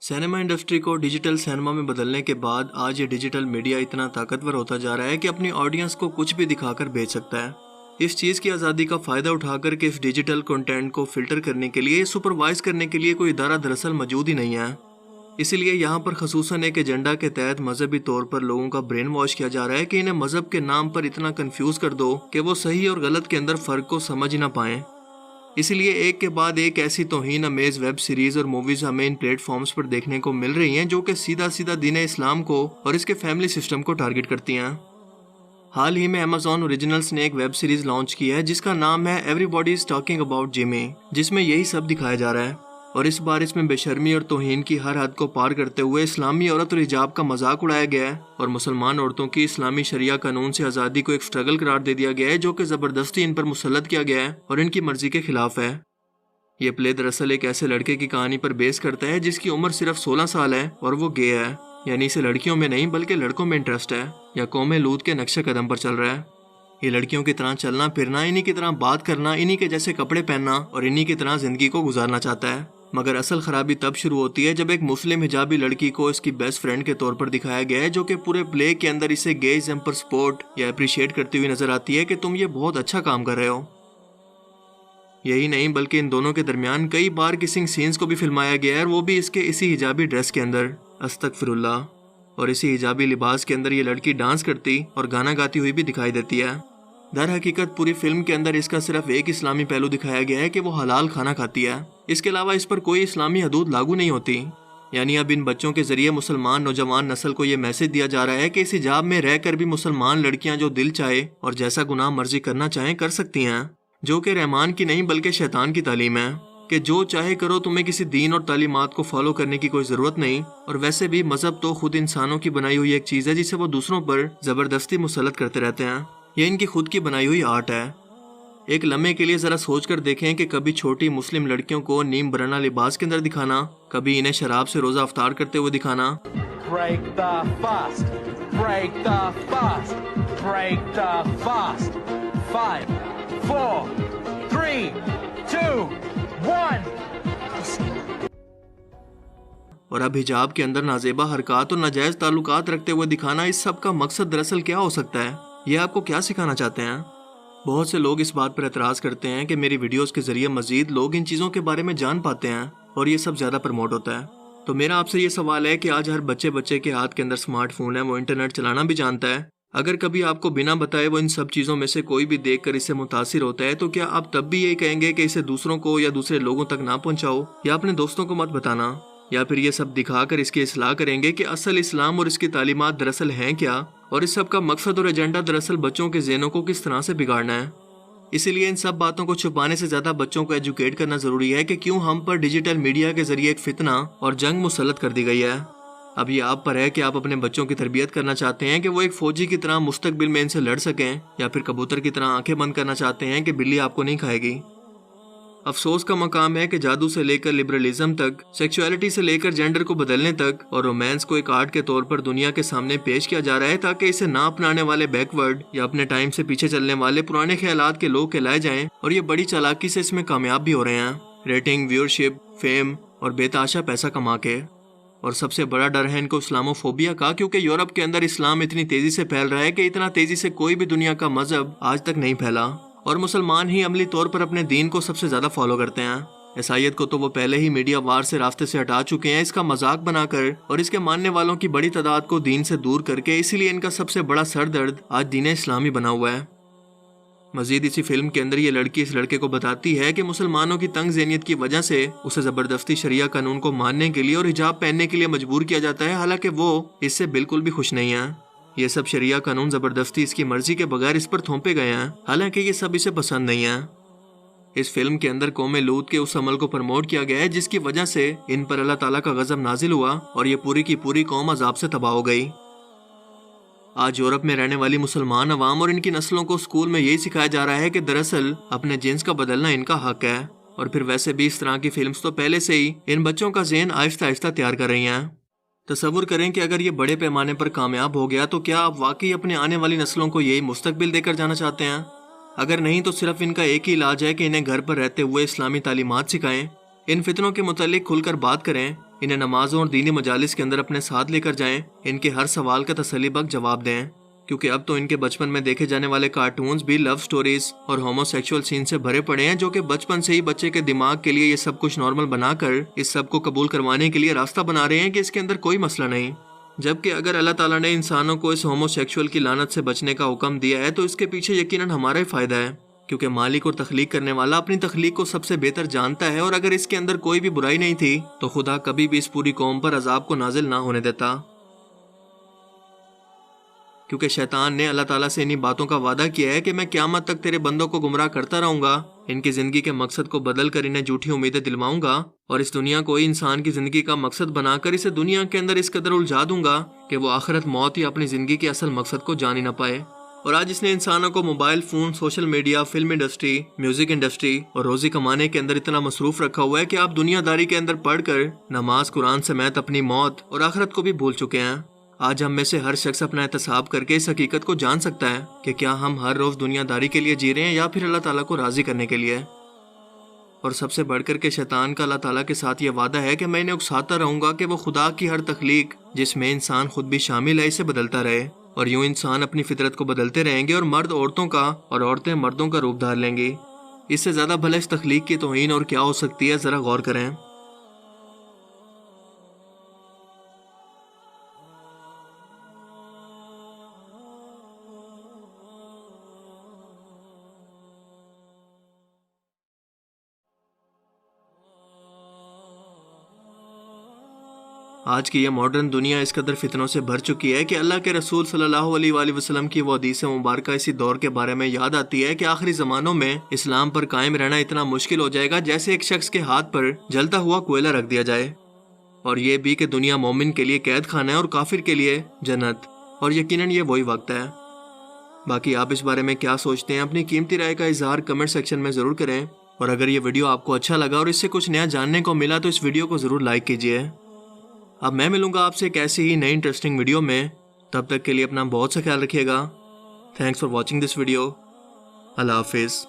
Cinema industry को digital cinema में बदलने के बाद आज ये डिजिटल मीडिया इतना ताकतवर होता जा रहा है कि अपनी ऑडियंस को कुछ भी दिखाकर बेच सकता है। इस चीज़ की आज़ादी का फ़ायदा उठाकर के इस डिजिटल कंटेंट को फिल्टर करने के लिए, सुपरवाइज करने के लिए कोई इदारा दरअसल मौजूद ही नहीं है। इसीलिए यहाँ पर खसूसन एक एजेंडा के तहत मजहबी तौर पर लोगों का ब्रेन वॉश किया जा रहा है कि इन्हें मजहब के नाम पर इतना कंफ्यूज कर दो कि वो सही और गलत के अंदर फ़र्क को समझ ही ना पाएं। इसीलिए एक के बाद एक ऐसी तौहीन अमेज वेब सीरीज और मूवीज हमें इन प्लेटफॉर्म्स पर देखने को मिल रही हैं जो कि सीधा सीधा दीन इस्लाम को और इसके फैमिली सिस्टम को टारगेट करती हैं। हाल ही में अमेज़न ओरिजिनल्स ने एक वेब सीरीज लॉन्च की है जिसका नाम है everybody is talking about Jimmy, जिसमें यही सब दिखाया जा रहा है। और इस बार इसमें बेशर्मी और तौहीन की हर हद को पार करते हुए इस्लामी औरत और हिजाब का मजाक उड़ाया गया है और मुसलमान औरतों की इस्लामी शरिया कानून से आज़ादी को एक स्ट्रगल करार दे दिया गया है जो कि ज़बरदस्ती इन पर मुसल्लत किया गया है और इनकी मर्जी के खिलाफ है। ये प्ले दरअसल एक ऐसे लड़के की कहानी पर बेस करता है जिसकी उम्र सिर्फ 16 साल है और वो गे है, यानी इसे लड़कियों में नहीं बल्कि लड़कों में इंटरेस्ट है या कौमे लूत के नक्शे कदम पर चल रहा है। ये लड़कियों की तरह चलना फिरना, इन्हीं की तरह बात करना, इन्हीं के जैसे कपड़े पहनना और इन्हीं की तरह जिंदगी को गुजारना चाहता है। मगर असल खराबी तब शुरू होती है जब एक मुस्लिम हिजाबी लड़की को इसकी बेस्ट फ्रेंड के तौर पर दिखाया गया है जो कि पूरे प्ले के अंदर इसे गेइज्म पर सपोर्ट या अप्रिशिएट करती हुई नजर आती है कि तुम ये बहुत अच्छा काम कर रहे हो। यही नहीं बल्कि इन दोनों के दरमियान कई बार किसिंग सीन्स को भी फिल्माया गया है और वो भी इसके इसी हिजाबी ड्रेस के अंदर, अस्तगफिरुल्लाह। और इसी हिजाबी लिबास के अंदर ये लड़की डांस करती और गाना गाती हुई भी दिखाई देती है। दर हकीकत पूरी फिल्म के अंदर इसका सिर्फ एक इस्लामी पहलू दिखाया गया है कि वो हलाल खाना खाती है। इसके अलावा इस पर कोई इस्लामी हदूद लागू नहीं होती। यानी अब इन बच्चों के जरिए मुसलमान नौजवान नस्ल को ये मैसेज दिया जा रहा है कि इस हिजाब में रहकर भी मुसलमान लड़कियां जो दिल चाहे और जैसा गुनाह मर्जी करना चाहें कर सकती हैं, जो कि रहमान की नहीं बल्कि शैतान की तालीम है कि जो चाहे करो, तुम्हें किसी दीन और तालीमात को फॉलो करने की कोई ज़रूरत नहीं। और वैसे भी मजहब तो खुद इंसानों की बनाई हुई एक चीज़ है जिसे वो दूसरों पर ज़बरदस्ती मुसल्लत करते रहते हैं। ये इनकी खुद की बनाई हुई आर्ट है। एक लम्हे के लिए ज़रा सोच कर देखें कि कभी छोटी मुस्लिम लड़कियों को नीम बराना लिबास के अंदर दिखाना, कभी इन्हें शराब से रोज़ा अफ्तार करते हुए दिखाना, Break the fast. Break the fast. Break the fast. 5, 4, 3, 2, 1. और अब हिजाब के अंदर नाजेबा हरकत और नाजायज ताल्लुकात रखते हुए दिखाना, इस सब का मकसद दरअसल क्या हो सकता है? ये आपको क्या सिखाना चाहते हैं? बहुत से लोग इस बात पर एतराज़ करते हैं कि मेरी वीडियोस के जरिए मजीद लोग इन चीज़ों के बारे में जान पाते हैं और ये सब ज़्यादा प्रमोट होता है। तो मेरा आपसे ये सवाल है कि आज हर बच्चे के हाथ के अंदर स्मार्टफोन है, वो इंटरनेट चलाना भी जानता है। अगर कभी आपको बिना बताए वो इन सब चीज़ों में से कोई भी देखकर इससे मुतासिर होता है तो क्या आप तब भी यही कहेंगे कि इसे दूसरों को या दूसरे लोगों तक ना पहुँचाओ या अपने दोस्तों को मत बताना? या फिर ये सब दिखाकर इसकी इस्लाह करेंगे कि असल इस्लाम और इसकी तालीमात दरअसल हैं क्या और इस सब का मकसद और एजेंडा दरअसल बच्चों के ज़हनों को किस तरह से बिगाड़ना है? इसीलिए इन सब बातों को छुपाने से ज़्यादा बच्चों को एजुकेट करना ज़रूरी है कि क्यों हम पर डिजिटल मीडिया के जरिए एक फितना और जंग मुसल्लत कर दी गई है। अब ये आप पर है कि आप अपने बच्चों की तरबियत करना चाहते हैं कि वो एक फ़ौजी की तरह मुस्तकबिल में इनसे लड़ सकें, या फिर कबूतर की तरह आंखें बंद करना चाहते हैं कि बिल्ली आपको नहीं खाएगी। अफसोस का मकाम है कि जादू से लेकर लिबरलिज्म तक, सेक्सुअलिटी से लेकर जेंडर को बदलने तक और रोमांस को एक आर्ट के तौर पर दुनिया के सामने पेश किया जा रहा है ताकि इसे ना अपनाने वाले बैकवर्ड या अपने टाइम से पीछे चलने वाले पुराने ख्यालात के लोग कहलाए जाएं, और ये बड़ी चालाकी से इसमें कामयाब भी हो रहे हैं, रेटिंग, व्यूअरशिप, फेम और बेताशा पैसा कमा के। और सबसे बड़ा डर है इनको इस्लामोफोबिया का, क्योंकि यूरोप के अंदर इस्लाम इतनी तेजी से फैल रहा है कि इतना तेजी से कोई भी दुनिया का मजहब आज तक नहीं फैला, और मुसलमान ही अमली तौर पर अपने दीन को सबसे ज्यादा फॉलो करते हैं। ईसाईयत को तो वो पहले ही मीडिया वार से रास्ते से हटा चुके हैं, इसका मजाक बनाकर और इसके मानने वालों की बड़ी तादाद को दीन से दूर करके। इसीलिए इनका सबसे बड़ा सरदर्द आज दीन इस्लामी बना हुआ है। मजीद इसी फिल्म के अंदर ये लड़की इस लड़के को बताती है कि मुसलमानों की तंग ज़हनियत की वजह से उसे ज़बरदस्ती शरिया कानून को मानने के लिए और हिजाब पहनने के लिए मजबूर किया जाता है, हालांकि वो इससे बिल्कुल भी खुश नहीं है। ये सब शरिया कानून ज़बरदस्ती इसकी मर्जी के बगैर इस पर थोपे गए हैं, हालांकि ये सब इसे पसंद नहीं है। इस फिल्म के अंदर कौमे लूत के उस अमल को प्रमोट किया गया है जिसकी वजह से इन पर अल्लाह ताला का गज़ब नाजिल हुआ और ये पूरी की पूरी कौम अजाब से तबाह हो गई। आज यूरोप में रहने वाली मुसलमान अवाम और इनकी नस्लों को स्कूल में यही सिखाया जा रहा है कि दरअसल अपने जिन्स का बदलना इनका हक है। और फिर वैसे भी इस तरह की फिल्म्स तो पहले से ही इन बच्चों का ज़हन आहिस्ता आहिस्ता तैयार कर रही हैं। तसव्वुर करें कि अगर ये बड़े पैमाने पर कामयाब हो गया तो क्या आप वाकई अपने आने वाली नस्लों को यही मुस्तकबिल देकर जाना चाहते हैं? अगर नहीं तो सिर्फ इनका एक ही इलाज है कि इन्हें घर पर रहते हुए इस्लामी तालीमात सिखाएं, इन फितनों के मुतालिक खुलकर बात करें انہیں نمازوں اور دینی مجالس کے اندر اپنے ساتھ لے کر جائیں، ان کے ہر سوال کا تسلی بخش جواب دیں، کیونکہ اب تو ان کے بچپن میں دیکھے جانے والے کارٹونز بھی لو سٹوریز اور ہومو سیکشول سین سے بھرے پڑے ہیں، جو کہ بچپن سے ہی بچے کے دماغ کے لیے یہ سب کچھ نارمل بنا کر اس سب کو قبول کروانے کے لیے راستہ بنا رہے ہیں کہ اس کے اندر کوئی مسئلہ نہیں۔ جبکہ اگر اللہ تعالیٰ نے انسانوں کو اس ہومو سیکشول کی لعنت سے بچنے کا حکم دیا ہے تو اس کے پیچھے یقیناً ہمارا ہی فائدہ ہے، کیونکہ مالک اور تخلیق کرنے والا اپنی تخلیق کو سب سے بہتر جانتا ہے، اور اگر اس کے اندر کوئی بھی برائی نہیں تھی تو خدا کبھی بھی اس پوری قوم پر عذاب کو نازل نہ ہونے دیتا، کیونکہ شیطان نے اللہ تعالیٰ سے انہی باتوں کا وعدہ کیا ہے کہ میں قیامت تک تیرے بندوں کو گمراہ کرتا رہوں گا، ان کی زندگی کے مقصد کو بدل کر انہیں جھوٹی امیدیں دلواؤں گا، اور اس دنیا کو ہی انسان کی زندگی کا مقصد بنا کر اسے دنیا کے اندر اس قدر الجھا دوں گا کہ وہ آخرت موت یا اپنی زندگی کے اصل مقصد کو جان ہی نہ پائے۔ اور آج اس نے انسانوں کو mobile phone, social media, film industry, music industry اور روزی کمانے کے اندر اتنا مصروف رکھا ہوا ہے کہ آپ دنیا داری کے اندر پڑھ کر نماز، قرآن سمیت اپنی موت اور آخرت کو بھی بھول چکے ہیں۔ آج ہم میں سے ہر شخص اپنا احتساب کر کے اس حقیقت کو جان سکتا ہے کہ کیا ہم ہر روز دنیا داری کے لیے جی رہے ہیں یا پھر اللہ تعالیٰ کو راضی کرنے کے لیے۔ اور سب سے بڑھ کر کے شیطان کا اللہ تعالیٰ کے ساتھ یہ وعدہ ہے کہ میں انہیں اکساتا رہوں گا کہ وہ خدا کی ہر تخلیق جس میں انسان خود بھی شامل ہے اسے بدلتا رہے، اور یوں انسان اپنی فطرت کو بدلتے رہیں گے اور مرد عورتوں کا اور عورتیں مردوں کا روپ دھار لیں گی۔ اس سے زیادہ بھلا اس تخلیق کی توہین اور کیا ہو سکتی ہے، ذرا غور کریں۔ آج کی یہ ماڈرن دنیا اس قدر فتنوں سے بھر چکی ہے کہ اللہ کے رسول صلی اللہ علیہ وآلہ وسلم کی وہ حدیث مبارکہ اسی دور کے بارے میں یاد آتی ہے کہ آخری زمانوں میں اسلام پر قائم رہنا اتنا مشکل ہو جائے گا جیسے ایک شخص کے ہاتھ پر جلتا ہوا کوئلہ رکھ دیا جائے، اور یہ بھی کہ دنیا مومن کے لیے قید خانہ ہے اور کافر کے لیے جنت، اور یقیناً یہ وہی وقت ہے۔ باقی آپ اس بارے میں کیا سوچتے ہیں؟ اپنی قیمتی رائے کا اظہار کمنٹ سیکشن میں ضرور کریں، اور اگر یہ ویڈیو آپ کو اچھا لگا اور اس سے کچھ نیا جاننے کو ملا تو اس ویڈیو کو ضرور لائک کیجیے۔ اب میں ملوں گا آپ سے ایک ایسی ہی نئی انٹرسٹنگ ویڈیو میں، تب تک کے لیے اپنا بہت سا خیال رکھیے گا۔ Thanks for watching this video. اللہ حافظ۔